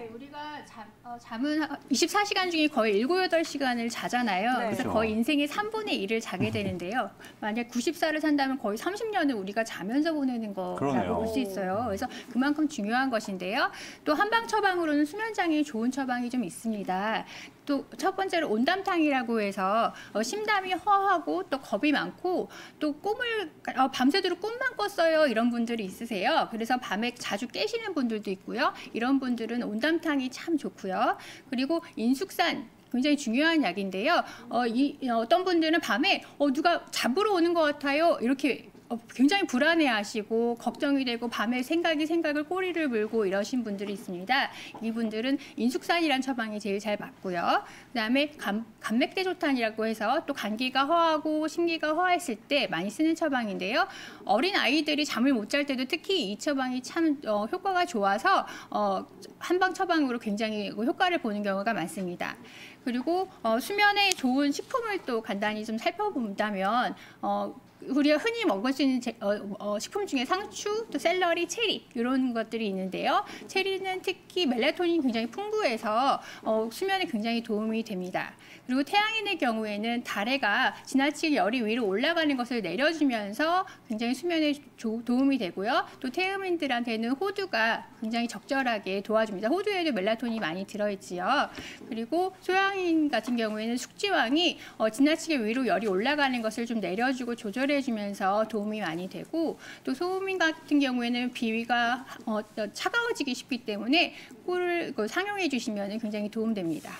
우리가 잠은 24시간 중에 거의 7, 8시간을 자잖아요. 네. 그래서 그렇죠. 거의 인생의 3분의 1을 자게 되는데요. 만약 90살을 산다면 거의 30년을 우리가 자면서 보내는 거라고 볼 수 있어요. 그래서 그만큼 중요한 것인데요. 또 한방 처방으로는 수면장애에 좋은 처방이 좀 있습니다. 또 첫 번째로 온담탕이라고 해서 심담이 허하고 또 겁이 많고 또 꿈을 밤새도록 꿈만 꿨어요 이런 분들이 있으세요. 그래서 밤에 자주 깨시는 분들도 있고요. 이런 분들은 온담탕이 참 좋고요. 그리고 인숙산 굉장히 중요한 약인데요. 어떤 분들은 밤에 누가 잡으러 오는 것 같아요 이렇게 굉장히 불안해하시고 걱정이 되고 밤에 생각을 꼬리를 물고 이러신 분들이 있습니다. 이분들은 인숙산이란 처방이 제일 잘 맞고요. 그다음에 감맥대조탄이라고 해서 또 감기가 허하고 심기가 허했을 때 많이 쓰는 처방인데요. 어린 아이들이 잠을 못 잘 때도 특히 이 처방이 참 효과가 좋아서 한방 처방으로 굉장히 효과를 보는 경우가 많습니다. 그리고 수면에 좋은 식품을 또 간단히 좀 살펴본다면 우리가 흔히 먹을 수 있는 식품 중에 상추, 또 샐러리, 체리 이런 것들이 있는데요. 체리는 특히 멜라토닌이 굉장히 풍부해서 수면에 굉장히 도움이 됩니다. 그리고 태양인의 경우에는 달해가 지나치게 열이 위로 올라가는 것을 내려주면서 굉장히 수면에 도움이 되고요. 또 태음인들한테는 호두가 굉장히 적절하게 도와줍니다. 호두에도 멜라토닌이 많이 들어있지요. 그리고 소양인 같은 경우에는 숙지황이 지나치게 위로 열이 올라가는 것을 좀 내려주고 조절해주면서 도움이 많이 되고 또 소음인 같은 경우에는 비위가 차가워지기 쉽기 때문에 꿀을 상용해 주시면 굉장히 도움됩니다.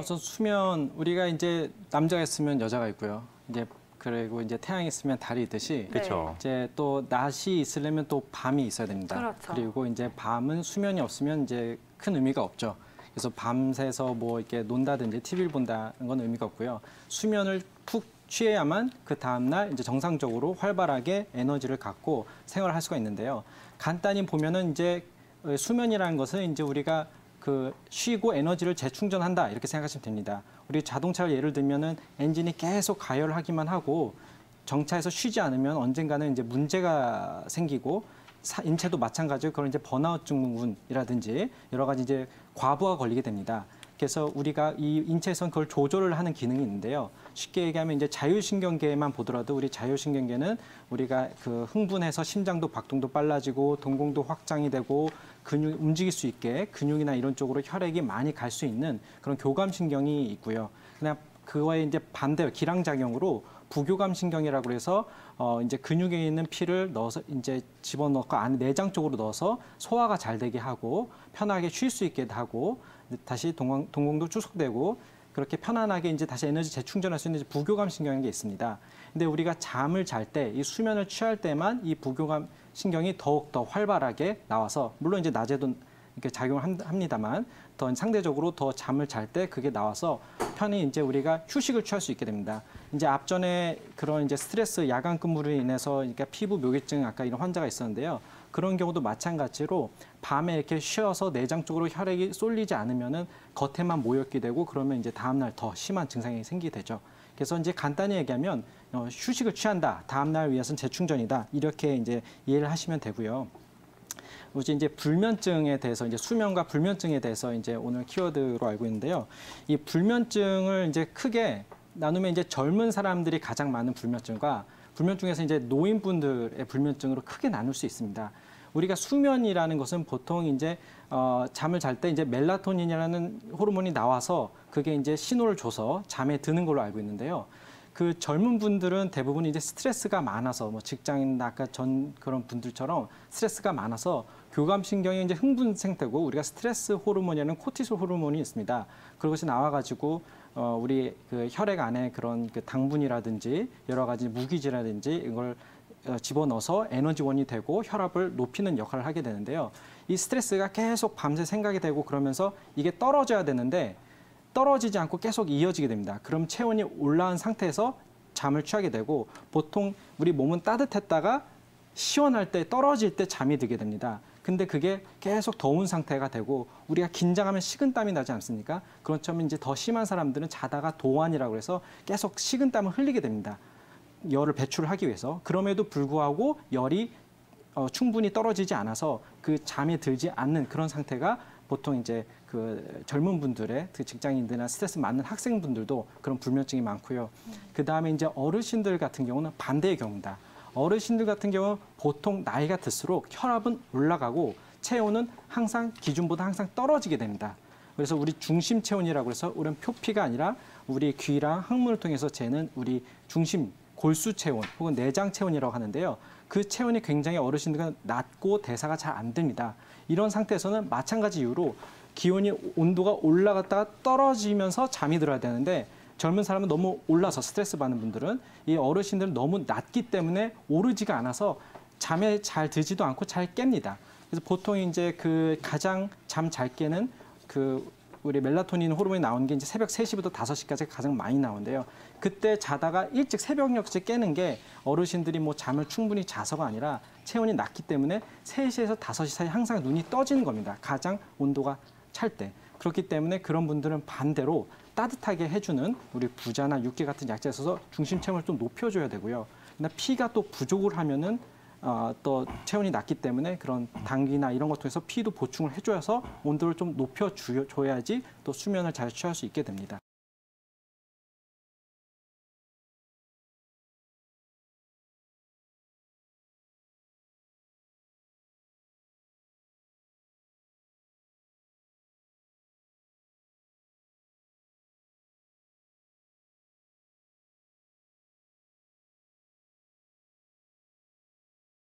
우선 수면 우리가 이제 남자가 있으면 여자가 있고요. 이제 그리고 이제 태양이 있으면 달이 있듯이 그렇죠. 이제 또 낮이 있으려면 또 밤이 있어야 됩니다. 그렇죠. 그리고 이제 밤은 수면이 없으면 이제 큰 의미가 없죠. 그래서 밤새서 뭐 이렇게 논다든지 TV를 본다는 건 의미가 없고요. 수면을 푹 취해야만 그 다음날 이제 정상적으로 활발하게 에너지를 갖고 생활을 할 수가 있는데요. 간단히 보면은 이제 수면이라는 것은 이제 우리가 쉬고 에너지를 재충전한다 이렇게 생각하시면 됩니다. 우리 자동차를 예를 들면은 엔진이 계속 가열하기만 하고 정차해서 쉬지 않으면 언젠가는 이제 문제가 생기고 인체도 마찬가지로 그런 이제 번아웃 증후군이라든지 여러 가지 이제 과부하가 걸리게 됩니다. 그래서 우리가 이 인체에선 그걸 조절을 하는 기능이 있는데요. 쉽게 얘기하면 이제 자율신경계만 보더라도 우리 자율신경계는 우리가 흥분해서 심장도 박동도 빨라지고 동공도 확장이 되고 근육 움직일 수 있게 근육이나 이런 쪽으로 혈액이 많이 갈 수 있는 그런 교감신경이 있고요. 그냥 그거에 이제 반대 기량작용으로 부교감신경이라고 해서 이제 근육에 있는 피를 넣어서 이제 집어넣고 안에 내장 쪽으로 넣어서 소화가 잘 되게 하고 편하게 쉴 수 있게 하고 다시 동공도 축소되고 그렇게 편안하게 이제 다시 에너지 재충전할 수 있는 부교감신경인 게 있습니다. 근데 우리가 잠을 잘 때 이 수면을 취할 때만 이 부교감신경이 더욱 더 활발하게 나와서 물론 이제 낮에도 이렇게 작용을 합니다만 더 상대적으로 더 잠을 잘 때 그게 나와서 편히 이제 우리가 휴식을 취할 수 있게 됩니다. 이제 앞전에 그런 이제 스트레스 야간 근무로 인해서 그러니까 피부 묘기증 아까 이런 환자가 있었는데요. 그런 경우도 마찬가지로 밤에 이렇게 쉬어서 내장 쪽으로 혈액이 쏠리지 않으면은 겉에만 모였게 되고 그러면 이제 다음날 더 심한 증상이 생기게 되죠. 그래서 이제 간단히 얘기하면 휴식을 취한다. 다음날 위해서는 재충전이다. 이렇게 이제 이해를 하시면 되고요. 이제 불면증에 대해서 이제 수면과 불면증에 대해서 이제 오늘 키워드로 알고 있는데요. 이 불면증을 이제 크게 나누면 이제 젊은 사람들이 가장 많은 불면증과 불면증에서 이제 노인분들의 불면증으로 크게 나눌 수 있습니다. 우리가 수면이라는 것은 보통 이제 잠을 잘 때 이제 멜라토닌이라는 호르몬이 나와서 그게 이제 신호를 줘서 잠에 드는 걸로 알고 있는데요. 그 젊은 분들은 대부분 이제 스트레스가 많아서 뭐 직장인 아까 그런 분들처럼 스트레스가 많아서 교감신경이 이제 흥분 상태고 우리가 스트레스 호르몬이라는 코티솔 호르몬이 있습니다. 그것이 나와가지고 우리 그 혈액 안에 그런 그 당분이라든지 여러 가지 무기질이라든지 이걸 집어넣어서 에너지원이 되고 혈압을 높이는 역할을 하게 되는데요. 이 스트레스가 계속 밤새 생각이 되고 그러면서 이게 떨어져야 되는데 떨어지지 않고 계속 이어지게 됩니다. 그럼 체온이 올라온 상태에서 잠을 취하게 되고 보통 우리 몸은 따뜻했다가 시원할 때 떨어질 때 잠이 들게 됩니다. 근데 그게 계속 더운 상태가 되고 우리가 긴장하면 식은땀이 나지 않습니까? 그런 점이 이제 더 심한 사람들은 자다가 도환이라고 해서 계속 식은땀을 흘리게 됩니다. 열을 배출하기 위해서. 그럼에도 불구하고 열이 충분히 떨어지지 않아서 그 잠에 들지 않는 그런 상태가 보통 이제 그 젊은 분들의 그 직장인들이나 스트레스 많은 학생분들도 그런 불면증이 많고요. 그 다음에 이제 어르신들 같은 경우는 반대의 경우입니다. 어르신들 같은 경우는 보통 나이가 들수록 혈압은 올라가고 체온은 항상 기준보다 항상 떨어지게 됩니다. 그래서 우리 중심 체온이라고 해서 우리는 표피가 아니라 우리 귀랑 항문을 통해서 재는 우리 중심 골수 체온 혹은 내장 체온이라고 하는데요. 그 체온이 굉장히 어르신들은 낮고 대사가 잘 안 됩니다. 이런 상태에서는 마찬가지 이유로 기온이 온도가 올라갔다가 떨어지면서 잠이 들어야 되는데 젊은 사람은 너무 올라서 스트레스 받는 분들은 이 어르신들은 너무 낮기 때문에 오르지가 않아서 잠에 잘 들지도 않고 잘 깹니다. 그래서 보통 이제 그 가장 잠 잘 깨는 그 우리 멜라토닌 호르몬이 나오는 게 이제 새벽 3시부터 5시까지 가장 많이 나오는데요. 그때 자다가 일찍 새벽 역시 깨는 게 어르신들이 뭐 잠을 충분히 자서가 아니라 체온이 낮기 때문에 3시에서 5시 사이 항상 눈이 떠지는 겁니다. 가장 온도가 찰 때. 그렇기 때문에 그런 분들은 반대로 따뜻하게 해주는 우리 부자나 육개 같은 약재를 써서 중심 체온을 좀 높여줘야 되고요. 근데 피가 또 부족을 하면은 또 체온이 낮기 때문에 그런 당귀나 이런 것 통해서 피도 보충을 해줘서 온도를 좀 높여줘야지 또 수면을 잘 취할 수 있게 됩니다.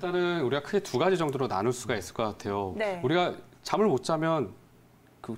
일단은 우리가 크게 두 가지 정도로 나눌 수가 있을 것 같아요. 네. 우리가 잠을 못 자면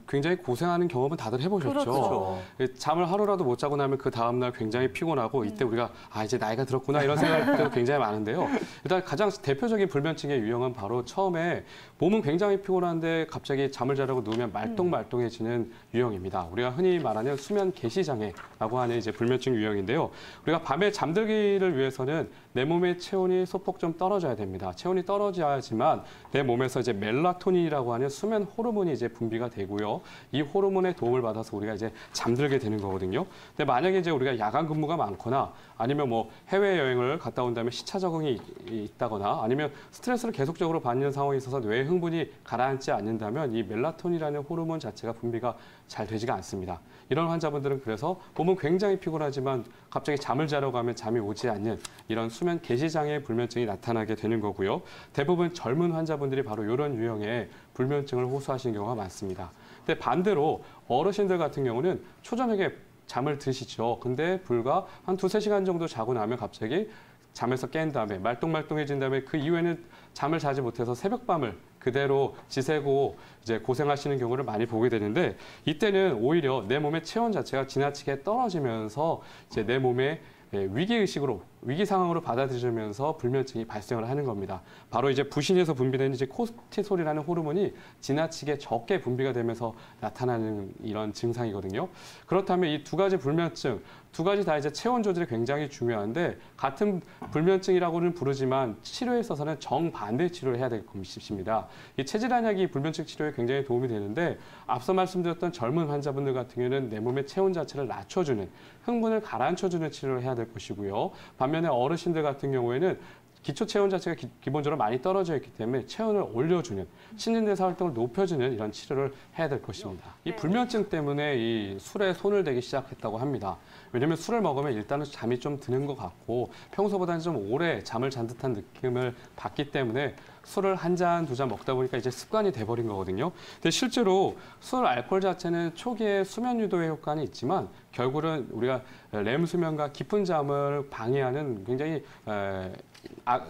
굉장히 고생하는 경험은 다들 해보셨죠. 그렇죠. 잠을 하루라도 못 자고 나면 그 다음날 굉장히 피곤하고 이때 우리가 이제 나이가 들었구나 이런 생각도 굉장히 많은데요. 일단 가장 대표적인 불면증의 유형은 바로 처음에 몸은 굉장히 피곤한데 갑자기 잠을 자려고 누우면 말똥말똥해지는 유형입니다. 우리가 흔히 말하는 수면 개시장애라고 하는 이제 불면증 유형인데요. 우리가 밤에 잠들기를 위해서는 내 몸의 체온이 소폭 좀 떨어져야 됩니다. 체온이 떨어져야지만 내 몸에서 이제 멜라토닌이라고 하는 수면 호르몬이 이제 분비가 되고요. 이 호르몬의 도움을 받아서 우리가 이제 잠들게 되는 거거든요. 근데 만약에 이제 우리가 야간 근무가 많거나 아니면 뭐 해외 여행을 갔다 온 다음에 시차 적응이 있다거나 아니면 스트레스를 계속적으로 받는 상황이 있어서 뇌 흥분이 가라앉지 않는다면 이 멜라토닌이라는 호르몬 자체가 분비가 잘 되지가 않습니다. 이런 환자분들은 그래서 몸은 굉장히 피곤하지만 갑자기 잠을 자려고 하면 잠이 오지 않는 이런 수면 개시장애 불면증이 나타나게 되는 거고요. 대부분 젊은 환자분들이 바로 이런 유형의 불면증을 호소하시는 경우가 많습니다. 근데 반대로 어르신들 같은 경우는 초저녁에 잠을 드시죠. 근데 불과 한 2-3시간 정도 자고 나면 갑자기 잠에서 깬 다음에 말똥말똥해진 다음에 그 이후에는 잠을 자지 못해서 새벽밤을 그대로 지새고 이제 고생하시는 경우를 많이 보게 되는데 이때는 오히려 내 몸의 체온 자체가 지나치게 떨어지면서 이제 내 몸의 위기의식으로 위기 상황으로 받아들여지면서 불면증이 발생을 하는 겁니다. 바로 이제 부신에서 분비되는 이제 코르티솔이라는 호르몬이 지나치게 적게 분비가 되면서 나타나는 이런 증상이거든요. 그렇다면 이 두 가지 불면증, 두 가지 다 이제 체온 조절이 굉장히 중요한데 같은 불면증이라고는 부르지만 치료에 있어서는 정반대 치료를 해야 될 것입니다. 이 체질 한약이 불면증 치료에 굉장히 도움이 되는데 앞서 말씀드렸던 젊은 환자분들 같은 경우는 내 몸의 체온 자체를 낮춰주는 흥분을 가라앉혀주는 치료를 해야 될 것이고요. 반면에 어르신들 같은 경우에는 기초 체온 자체가 기본적으로 많이 떨어져 있기 때문에 체온을 올려주는 신진대사 활동을 높여주는 이런 치료를 해야 될 것입니다. 이 불면증 때문에 이 술에 손을 대기 시작했다고 합니다. 왜냐하면 술을 먹으면 일단은 잠이 좀 드는 것 같고 평소보다는 좀 오래 잠을 잔 듯한 느낌을 받기 때문에 술을 한 잔, 두 잔 먹다 보니까 이제 습관이 돼버린 거거든요. 근데 실제로 술, 알코올 자체는 초기에 수면 유도의 효과는 있지만 결국은 우리가 렘 수면과 깊은 잠을 방해하는 굉장히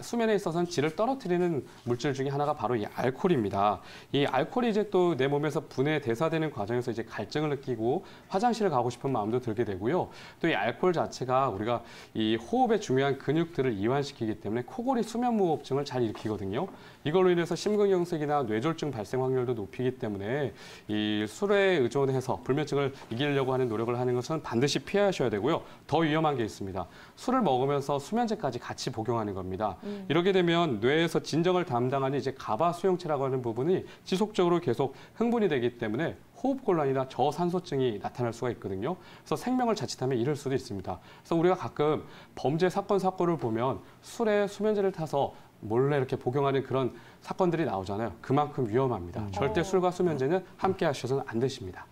수면에 있어서는 질을 떨어뜨리는 물질 중에 하나가 바로 이 알코올입니다. 이 알코올이 이제 또 내 몸에서 분해 대사되는 과정에서 이제 갈증을 느끼고 화장실을 가고 싶은 마음도 들게 되고요. 또 이 알코올 자체가 우리가 이 호흡에 중요한 근육들을 이완시키기 때문에 코골이 수면무호흡증을 잘 일으키거든요. 이걸로 인해서 심근경색이나 뇌졸중 발생 확률도 높이기 때문에 이 술에 의존해서 불면증을 이기려고 하는 노력을 하는 것은 반드시 피하셔야 되고요. 더 위험한 게 있습니다. 술을 먹으면서 수면제까지 같이 복용하는 겁니다. 겁니다. 이렇게 되면 뇌에서 진정을 담당하는 이제 가바 수용체라고 하는 부분이 지속적으로 계속 흥분이 되기 때문에 호흡곤란이나 저산소증이 나타날 수가 있거든요. 그래서 생명을 자칫하면 잃을 수도 있습니다. 그래서 우리가 가끔 범죄 사건을 보면 술에 수면제를 타서 몰래 이렇게 복용하는 그런 사건들이 나오잖아요. 그만큼 위험합니다. 절대 술과 수면제는 함께 하셔서는 안 되십니다.